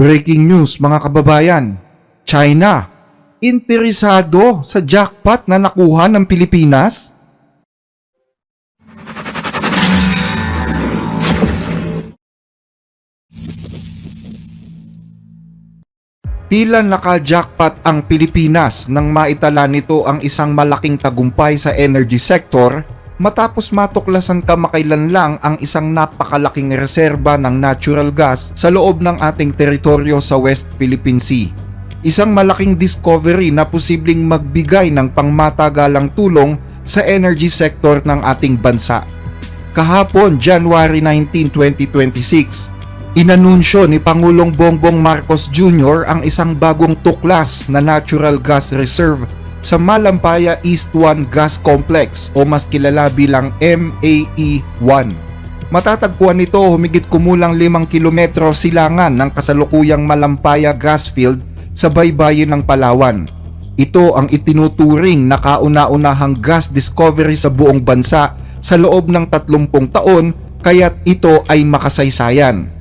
Breaking news mga kababayan, China, interesado sa jackpot na nakuha ng Pilipinas? Tila naka-jackpot ang Pilipinas nang maitala nito ang isang malaking tagumpay sa energy sector matapos matuklasan kamakailan lang ang isang napakalaking reserba ng natural gas sa loob ng ating teritoryo sa West Philippine Sea. Isang malaking discovery na posibleng magbigay ng pangmatagalang tulong sa energy sector ng ating bansa. Kahapon, January 19, 2026, inanunsyo ni Pangulong Bongbong Marcos Jr. ang isang bagong tuklas na natural gas reserve sa Malampaya East 1 Gas Complex o mas kilala bilang MAE-1. Matatagpuan nito humigit kumulang 5 kilometro silangan ng kasalukuyang Malampaya Gas Field sa baybayin ng Palawan. Ito ang itinuturing na kauna-unahang gas discovery sa buong bansa sa loob ng 30 taon kaya't ito ay makasaysayan.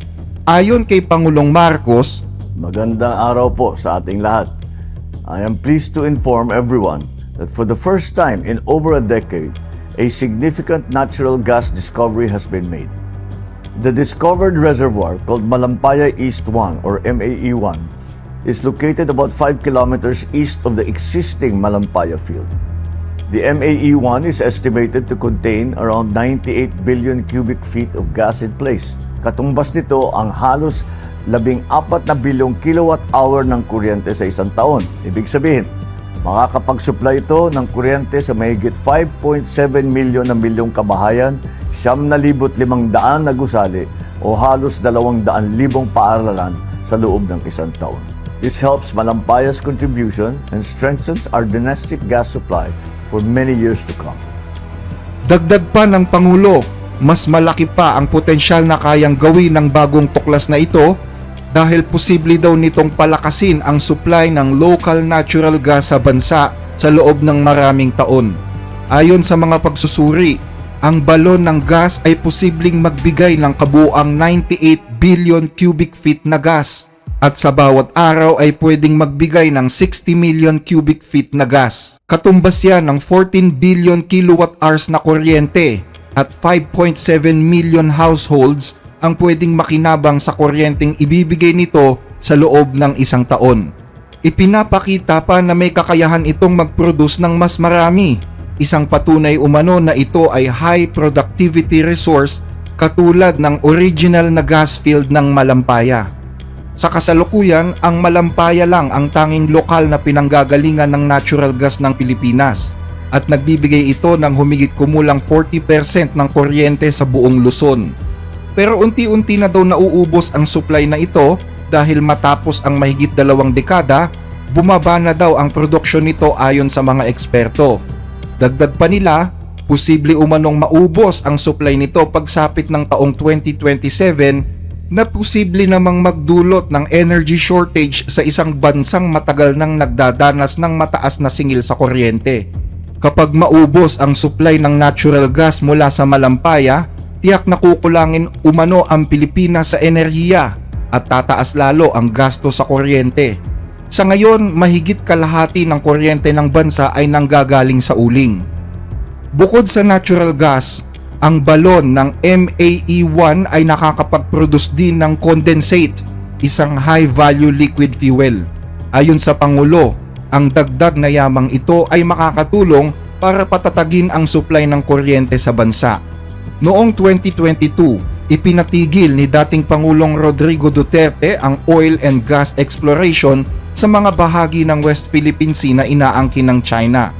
Ayon kay Pangulong Marcos, magandang araw po sa ating lahat. I am pleased to inform everyone that for the first time in over a decade, a significant natural gas discovery has been made. The discovered reservoir called Malampaya East 1 or MAE-1 is located about 5 kilometers east of the existing Malampaya field. The MAE-1 is estimated to contain around 98 billion cubic feet of gas in place. Katumbas nito ang halos 14 na bilyong kilowatt-hour ng kuryente sa isang taon. Ibig sabihin, makakapag-supply ito ng kuryente sa mahigit 5.7 milyong kabahayan, 9,500 na gusali o halos 200,000 paaralan sa loob ng isang taon. This helps Malampaya's contribution and strengthens our domestic gas supply for many years to come. dagdag pa ng Pangulo, mas malaki pa ang potensyal na kayang gawin ng bagong tuklas na ito dahil posible daw nitong palakasin ang supply ng local natural gas sa bansa sa loob ng maraming taon. Ayon sa mga pagsusuri, ang balon ng gas ay posibleng magbigay ng kabuuang 98 billion cubic feet na gas at sa bawat araw ay pwedeng magbigay ng 60 million cubic feet na gas. Katumbas yan ng 14 billion kilowatt hours na kuryente at 5.7 million households ang pwedeng makinabang sa kuryenteng ibibigay nito sa loob ng isang taon. Ipinapakita pa na may kakayahan itong mag-produce ng mas marami. Isang patunay umano na ito ay high productivity resource katulad ng original na gas field ng Malampaya. Sa kasalukuyan, ang Malampaya lang ang tanging lokal na pinanggagalingan ng natural gas ng Pilipinas at nagbibigay ito ng humigit kumulang 40% ng kuryente sa buong Luzon. Pero unti-unti na daw nauubos ang supply na ito dahil matapos ang mahigit 2 dekada, bumaba na daw ang produksyon nito ayon sa mga eksperto. Dagdag pa nila, posible umanong maubos ang supply nito pagsapit ng taong 2027 na posible namang magdulot ng energy shortage sa isang bansang matagal nang nagdadanas ng mataas na singil sa kuryente. Kapag maubos ang supply ng natural gas mula sa Malampaya, tiyak na kukulangin umano ang Pilipinas sa enerhiya at tataas lalo ang gasto sa kuryente. Sa ngayon, mahigit kalahati ng kuryente ng bansa ay nanggagaling sa uling. Bukod sa natural gas, ang balon ng MAE-1 ay nakakapag-produce din ng condensate, isang high-value liquid fuel. Ayon sa Pangulo, ang dagdag na yamang ito ay makakatulong para patatagin ang supply ng kuryente sa bansa. Noong 2022, ipinatigil ni dating Pangulong Rodrigo Duterte ang oil and gas exploration sa mga bahagi ng West Philippine Sea na inaangkin ng China.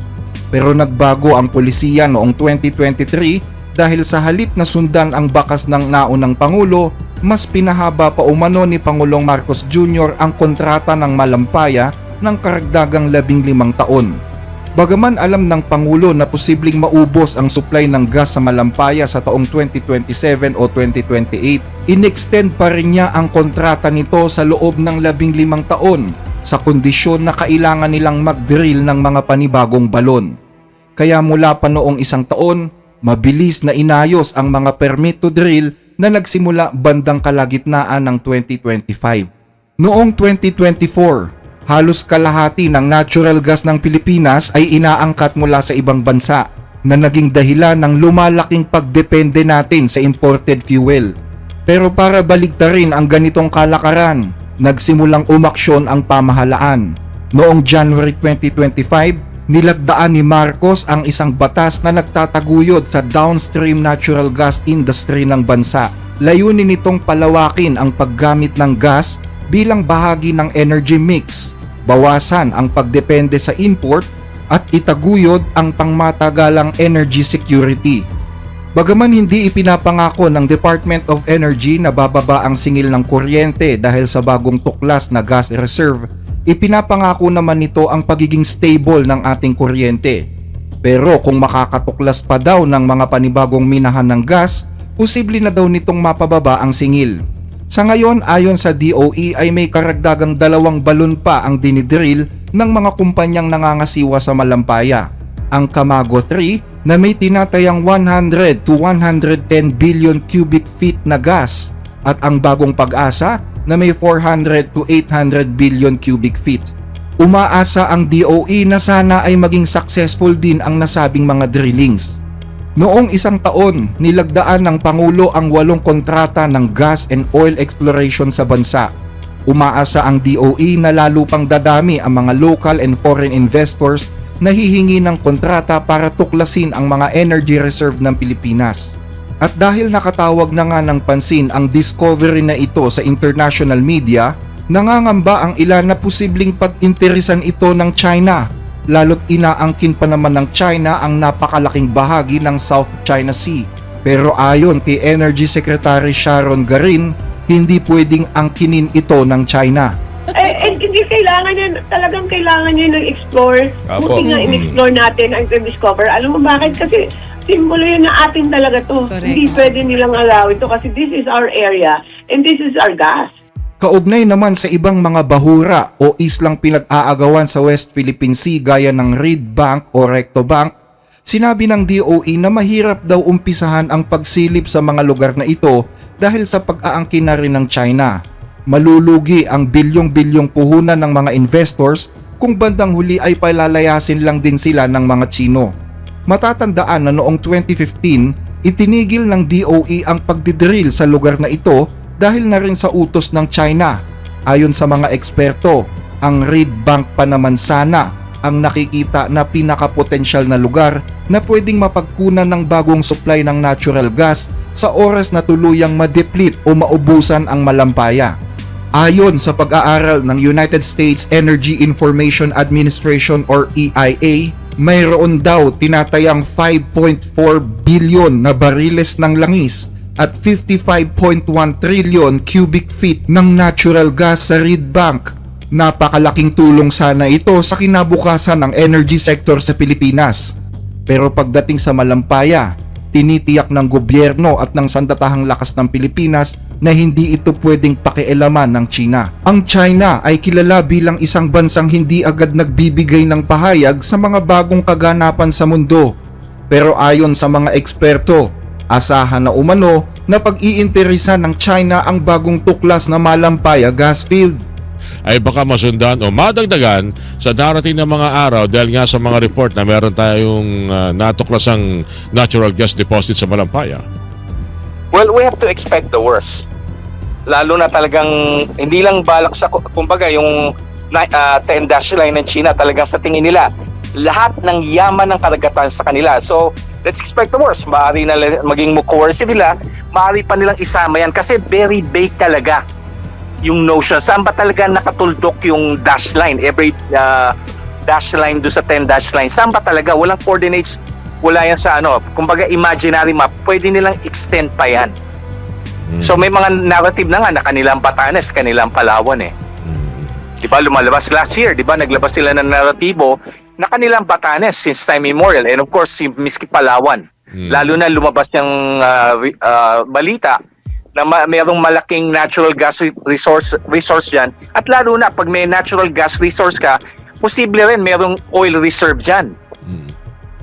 Pero nagbago ang polisiya noong 2023 dahil sa halip na sundan ang bakas ng naunang Pangulo, mas pinahaba pa umano ni Pangulong Marcos Jr. ang kontrata ng Malampaya ng karagdagang 15 taon. Bagaman alam ng Pangulo na posibleng maubos ang supply ng gas sa Malampaya sa taong 2027 o 2028, inextend pa rin niya ang kontrata nito sa loob ng 15 taon sa kondisyon na kailangan nilang mag-drill ng mga panibagong balon. Kaya mula pa noong 1 taon, mabilis na inayos ang mga permit to drill na nagsimula bandang kalagitnaan ng 2025. Noong 2024, halos kalahati ng natural gas ng Pilipinas ay inaangkat mula sa ibang bansa na naging dahilan ng lumalaking pagdepende natin sa imported fuel. Pero para baligtarin ang ganitong kalakaran, nagsimulang umaksyon ang pamahalaan. Noong January 2025, nilagdaan ni Marcos ang isang batas na nagtataguyod sa downstream natural gas industry ng bansa. Layunin nitong palawakin ang paggamit ng gas bilang bahagi ng energy mix, bawasan ang pagdepende sa import at itaguyod ang pangmatagalang energy security. Bagaman hindi ipinapangako ng Department of Energy na bababa ang singil ng kuryente dahil sa bagong tuklas na gas reserve, ipinapangako naman nito ang pagiging stable ng ating kuryente. Pero kung makakatuklas pa daw ng mga panibagong minahan ng gas, posible na daw nitong mapababa ang singil. Sa ngayon, ayon sa DOE ay may karagdagang 2 balon pa ang dinidrill ng mga kumpanyang nangangasiwa sa Malampaya. Ang Camago 3 na may tinatayang 100 to 110 billion cubic feet na gas at ang bagong Pag-asa na may 400 to 800 billion cubic feet. Umaasa ang DOE na sana ay maging successful din ang nasabing mga drillings. Noong isang taon, nilagdaan ng Pangulo ang 8 kontrata ng gas and oil exploration sa bansa. Umaasa ang DOE na lalo pang dadami ang mga local and foreign investors na hihingi ng kontrata para tuklasin ang mga energy reserve ng Pilipinas. At dahil nakatawag na nga ng pansin ang discovery na ito sa international media, nangangamba ang ilan na posibleng pag-interesan ito ng China. Lalo't inaangkin pa naman ng China ang napakalaking bahagi ng South China Sea. Pero ayon kay Energy Secretary Sharon Garin, hindi pwedeng angkinin ito ng China. Hindi kailangan yan, talagang kailangan yan ng explore. Apo. Buti nga in-explore natin ang discover. Alam mo bakit? Kasi simbolo yun na atin talaga to. Correct. Hindi pwede nilang allow ito kasi this is our area and this is our gas. Kaugnay naman sa ibang mga bahura o islang pinag-aagawan sa West Philippine Sea gaya ng Reed Bank o Recto Bank, sinabi ng DOE na mahirap daw umpisahan ang pagsilip sa mga lugar na ito dahil sa pag-aangkin na rin ng China. Malulugi ang bilyong-bilyong puhunan ng mga investors kung bandang huli ay palalayasin lang din sila ng mga Chino. Matatandaan na noong 2015, itinigil ng DOE ang pagdidrill sa lugar na ito dahil na rin sa utos ng China. Ayon sa mga eksperto, ang Reed Bank pa naman sana ang nakikita na pinakapotensyal na lugar na pwedeng mapagkunan ng bagong supply ng natural gas sa oras na tuluyang ma-deplete o maubusan ang Malampaya. Ayon sa pag-aaral ng United States Energy Information Administration or EIA, mayroon daw tinatayang 5.4 billion na bariles ng langis at 55.1 trillion cubic feet ng natural gas sa Reed Bank. Napakalaking tulong sana ito sa kinabukasan ng energy sector sa Pilipinas. Pero pagdating sa Malampaya, tinitiyak ng gobyerno at ng sandatahang lakas ng Pilipinas na hindi ito pwedeng pakialaman ng China. Ang China ay kilala bilang isang bansang hindi agad nagbibigay ng pahayag sa mga bagong kaganapan sa mundo. Pero ayon sa mga eksperto, asahan na umano na pag-iinteresan ng China ang bagong tuklas na Malampaya gas field. Ay baka masundan o madagdagan sa darating na mga araw dahil nga sa mga report na meron tayong natuklasang natural gas deposit sa Malampaya. Well, we have to expect the worst. Lalo na talagang hindi lang balak sa kumbaga yung 10 dash line ng China, talagang sa tingin nila lahat ng yaman ng karagatan sa kanila. So, let's expect the worst. Maaari na maging coercive nila, maaari pa nilang isama yan kasi very vague talaga yung notion. Saan ba talaga nakatuldok yung dash line? Every dash line do sa 10 dash line. Saan ba talaga? Walang coordinates. Wala yan sa kumbaga imaginary map. Pwede nilang extend pa yan. So may mga narrative na nga na kanilang Batanes, kanilang Palawan eh. Diba lumalabas last year, diba naglabas sila ng naratibo na kanilang Batanes since time immemorial. And of course, si miski Palawan. Lalo na lumabas yung balita na mayroong malaking natural gas resource dyan. At lalo na pag may natural gas resource ka, posible rin mayroong oil reserve dyan.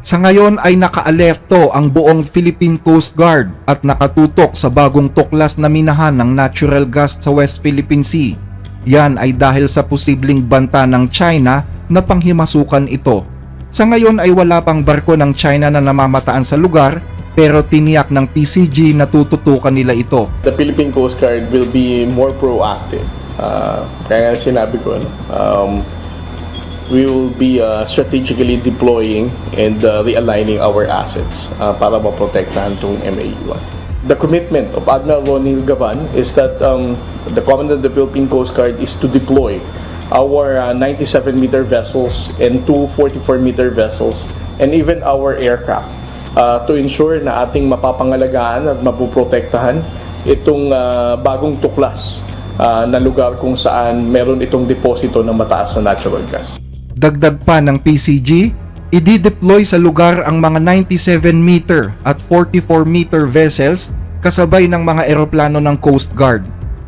Sa ngayon ay naka-alerto ang buong Philippine Coast Guard at nakatutok sa bagong tuklas na minahan ng natural gas sa West Philippine Sea. Yan ay dahil sa posibleng banta ng China na panghimasukan ito. Sa ngayon ay wala pang barko ng China na namamataan sa lugar, pero tiniyak ng PCG na tututukan nila ito. The Philippine Coast Guard will be more proactive. Kaya nga sinabi ko, we will be strategically deploying and realigning our assets para maprotektahan itong MAU. The commitment of Admiral Ronil Gavan is that the Commandant of the Philippine Coast Guard is to deploy our 97-meter vessels and two 44-meter vessels and even our aircraft to ensure na ating mapapangalagaan at mapoprotektahan itong bagong tuklas na lugar kung saan meron itong deposito ng mataas na natural gas. Dagdag pa ng PCG, i-deploy sa lugar ang mga 97-meter at 44-meter vessels kasabay ng mga eroplano ng Coast Guard.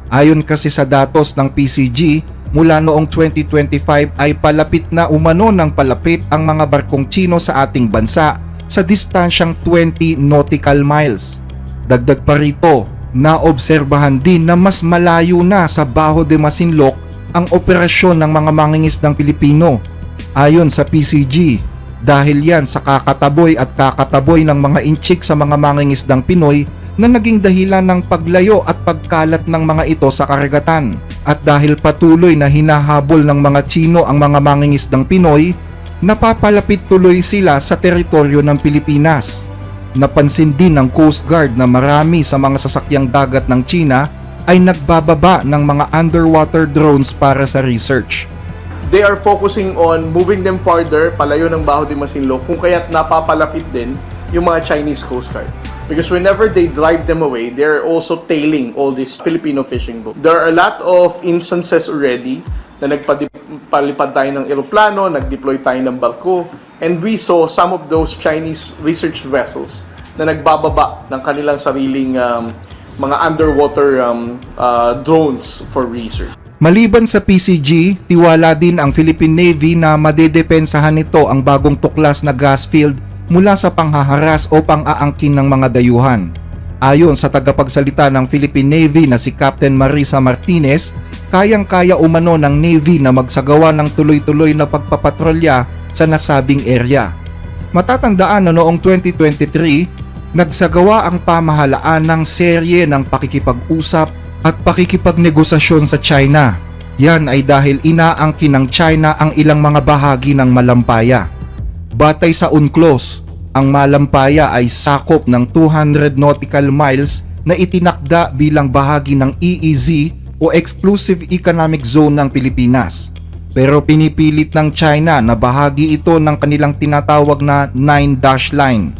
Ayon kasi sa datos ng PCG, mula noong 2025 ay palapit na umano ng palapit ang mga barkong Chino sa ating bansa sa distansyang 20 nautical miles. Dagdag pa rito, naobserbahan din na mas malayo na sa Bajo de Masinloc ang operasyon ng mga mangingisdang Pilipino. Ayon sa PCG, dahil yan sa kakataboy at kakataboy ng mga inchik sa mga mangingisdang Pinoy na naging dahilan ng paglayo at pagkalat ng mga ito sa karagatan. At dahil patuloy na hinahabol ng mga Chino ang mga mangingisdang Pinoy, napapalapit tuloy sila sa teritoryo ng Pilipinas. Napansin din ng Coast Guard na marami sa mga sasakyang dagat ng China ay nagbababa ng mga underwater drones para sa research. They are focusing on moving them farther, palayo ng Bajo de Masinloc, kung kaya't napapalapit din yung mga Chinese Coast Guard. Because whenever they drive them away, they're also tailing all these Filipino fishing boats. There are a lot of instances already na nagpalipad tayo ng eroplano, nag-deploy tayo ng barko, and we saw some of those Chinese research vessels na nagbababa ng kanilang sariling mga underwater drones for research. Maliban sa PCG, tiwala din ang Philippine Navy na madedepensahan nito ang bagong tuklas na gas field mula sa panghaharas o pang-aangkin ng mga dayuhan. Ayon sa tagapagsalita ng Philippine Navy na si Captain Marisa Martinez, kayang-kaya umano ng Navy na magsagawa ng tuloy-tuloy na pagpapatrolya sa nasabing area. Matatandaan na noong 2023, nagsagawa ang pamahalaan ng serye ng pakikipag-usap at pakikipagnegosasyon sa China. Yan ay dahil inaangkin ng China ang ilang mga bahagi ng Malampaya. Batay sa UNCLOS, ang Malampaya ay sakop ng 200 nautical miles na itinakda bilang bahagi ng EEZ o Exclusive Economic Zone ng Pilipinas. Pero pinipilit ng China na bahagi ito ng kanilang tinatawag na 9-dash line.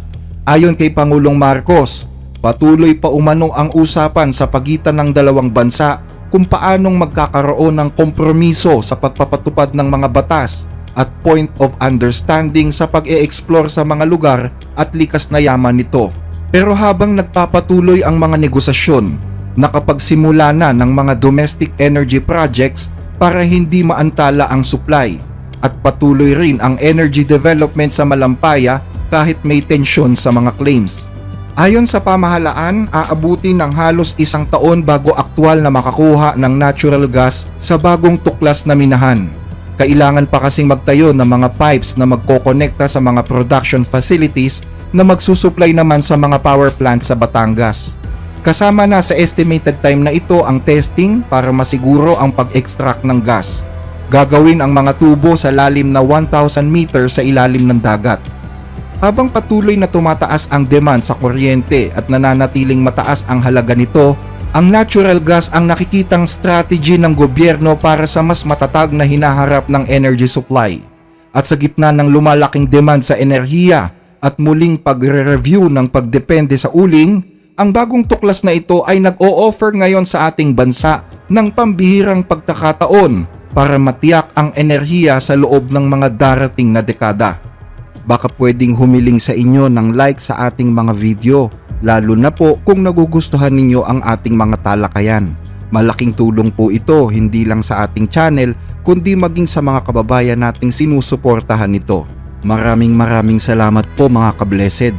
Ayon kay Pangulong Marcos, patuloy pa umano ang usapan sa pagitan ng dalawang bansa kung paanong magkakaroon ng kompromiso sa pagpapatupad ng mga batas at point of understanding sa pag-e-explore sa mga lugar at likas na yaman nito. Pero habang nagpapatuloy ang mga negosasyon, nakapagsimula na ng mga domestic energy projects para hindi maantala ang supply at patuloy rin ang energy development sa Malampaya kahit may tensyon sa mga claims. Ayon sa pamahalaan, aabuti ng halos 1 taon bago aktwal na makakuha ng natural gas sa bagong tuklas na minahan. Kailangan pa kasing magtayo ng mga pipes na magkokonekta sa mga production facilities na magsusupply naman sa mga power plants sa Batangas. Kasama na sa estimated time na ito ang testing para masiguro ang pag-extract ng gas. Gagawin ang mga tubo sa lalim na 1,000 meters sa ilalim ng dagat. Habang patuloy na tumataas ang demand sa kuryente at nananatiling mataas ang halaga nito, ang natural gas ang nakikitang strategy ng gobyerno para sa mas matatag na hinaharap ng energy supply. At sa gitna ng lumalaking demand sa enerhiya at muling pagre-review ng pagdepende sa uling, ang bagong tuklas na ito ay nag-o-offer ngayon sa ating bansa ng pambihirang pagkakataon para matiyak ang enerhiya sa loob ng mga darating na dekada. Baka pwedeng humiling sa inyo ng like sa ating mga video, lalo na po kung nagugustuhan ninyo ang ating mga talakayan. Malaking tulong po ito hindi lang sa ating channel kundi maging sa mga kababayan nating sinusuportahan nito. Maraming salamat po mga ka-blessed.